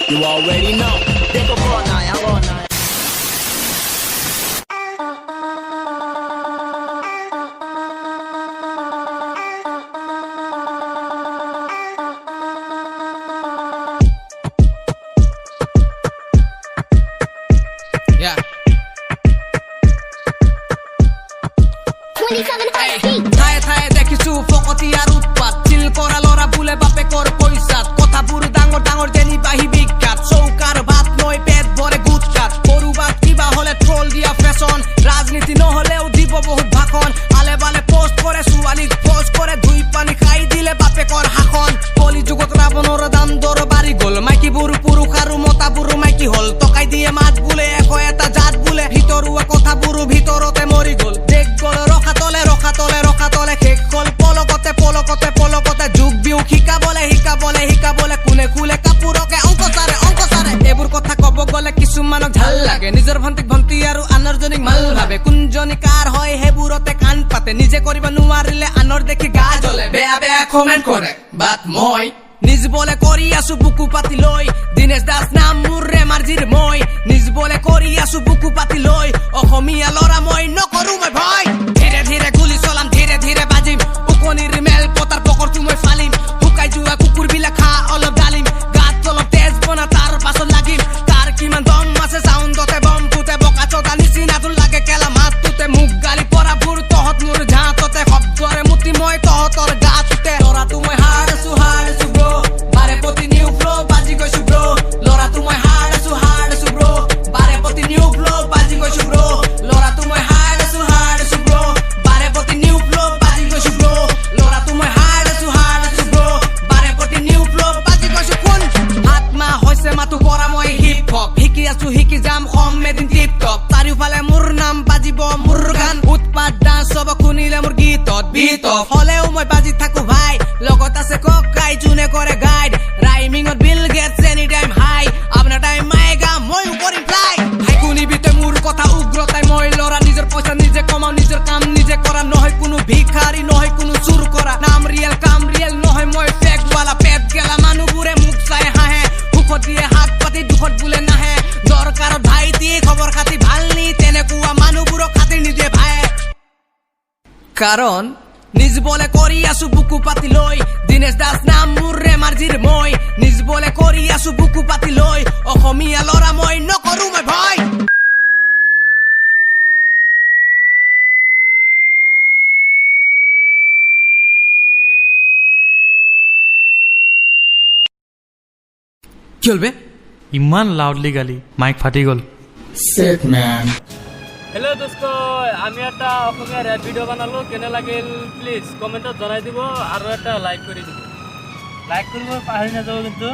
You already know. Take up all night, I all night. Yeah. 27 high feet. ঠায়ে ঠায়ে দেখিছো ফকতি আর উৎপাত চিল করা লরা বুলে বাপে কর পয়সাত কথা বুড়ো ডাঙর ডাঙর জেনি বাহি বিখ্যাত চৌকার ভাত নয় পেট ভরে গুটকাত করুবাত কিবা হলে ট্রল দিয়া ফ্যাশন রাজনীতি নহলেও দিব বহুত ভাষণ আলে বালে পোস্ট করে সুয়ালিক পোস্ট করে দুই পানি খাই দিলে বাপে কর হাখন কলি যুগত রাবণর দাম দর বাড়ি গল মাইকি বুড়ো পুরুষ আর মতা বুড়ো মাইকি হল টকাই দিয়ে মাছ বুলে এক এটা জাত বুলে ভিতরুয়া কথা বুড়ো ভিতরতে মরি গল দেখ গল রখা তলে রখা তলে রখা তলে খেক কল পলকতে পলকতে পলকতে যুগ বিউ শিকা বলে কোনে খুলে কাপোৰকে অংক চাৰে এইবোৰ কথা কব গলে কিছুমানক ভাল লাগে নিজৰ ভন্তিক ভন্তি আৰু আনৰ জনীক মাল ভাবে কোনজনী কাৰ হয় সেইবোৰতে কাণ পাতে নিজে কৰিব নোৱাৰিলে আনৰ দেখি গা জ্বলে বেয়া বেয়া কমেন্ট কৰে বাট মই নিজ বলে কৰি আছো বুকু পাতি লৈ দিনেশ দাস নাম মোৰ ৰেমাৰ্জিৰ মই নিজ বলে কৰি আছো বুকু পাতি লৈ অসমীয়া লৰা মই নকৰো মই ভয় ধীৰে ধীৰে গুলি চলাম ধীৰে ধীৰে বাজিম উকনিৰ মেল পতাৰ পকৰটো মই ফালিম শুকাই যোৱা কুকুৰ বিলাক খা অলপ ডালিম গাত অলপ তেজ বনা তাৰ পাছত লাগিম তাৰ কিমান দম আছে চাউণ্ডতে বম ফুটে বকা চটা নিচিনাটো লাগে কেলা মাতটোতে মুখ গালি পৰাবোৰ তহঁত মোৰ ঝাঁততে শব্দৰে মুতি মই তহঁতৰ গাটোতে লৰাটো মই হাৰ্ড আছো ব্ৰ বাৰে প্ৰতি নিউ ফ্ল' বাজি গৈছো ব্ৰ লৰাটো মই হাৰ্ড আছো ব্ৰ বাৰে প্ৰতি নিউ ফ্ল' বাজি গৈছো ব্ৰ লৰাটো মই হাৰ্ড আছো ব্ৰ বাৰে প্ৰতি নিউ ফ্ল' বাজি গৈছো ব্ৰ লৰাটো মই হাৰ্ড আছো ব্ৰ বাৰে প্ৰতি নিউ ফ্ল' বাজি গৈছো কোন আত্মা হৈছে মাথো কৰা মই হিপ হপ শিকি আছো শিকি যাম কম এদিন টিপ টপ চাৰিওফালে মোৰ নাম বাজিব মোৰ গান উৎপাত ডান্স চব শুনিলে মোৰ গীতত বিত হলেও মই বাজি থাকো ভাই লগত আছে ককাই যোনে কৰে গাইড ৰাইমিঙত Bill Gates any time hi আপোনাৰ টাইম মাইগা ময়ো কৰিম ফ্লাই হাই শুনিবি তই মোৰ কথা উগ্ৰতাই মই লৰা নিজৰ পইচা নিজে কমাও নিজৰ কাম নিজে কৰা নহয় কোনো ভিখাৰী নহয় কোনো চুৰ কৰা নাম ৰিয়েল কাম ৰিয়েল নহয় মই ফেক ৱালা পেট গেলা মানুহবোৰে মোক চাই হাঁহে সুখত দিয়ে হাত পাতি দুখত বোলে নাহে দৰকাৰত ভাইটি খবৰ খাতি ভাল নি তেনেকুৱা মানুহবোৰক খাতি নিদিয়ে ভাই কাৰণ নিজ বলে কৰি আছো বুকু পাতি লৈ দিনেশ দাস নাম মোৰ ৰেমাৰ্জিৰ মই নিজ বলে কৰি আছো বুকু পাতি লৈ অসমীয়া লৰা মই নকৰো মই ভয় কি হল বে ইমান লাউডলি গালি মাইক ফাটি গ'ল Sick, man. হেল্ল' দোস্ত আমি এটা অসমীয়া ৰেপ ভিডিঅ' বনালোঁ কেনে লাগিল প্লিজ কমেণ্টত জনাই দিব আৰু এটা লাইক কৰি দিব লাইক কৰিব পাহৰি নাযাব কিন্তু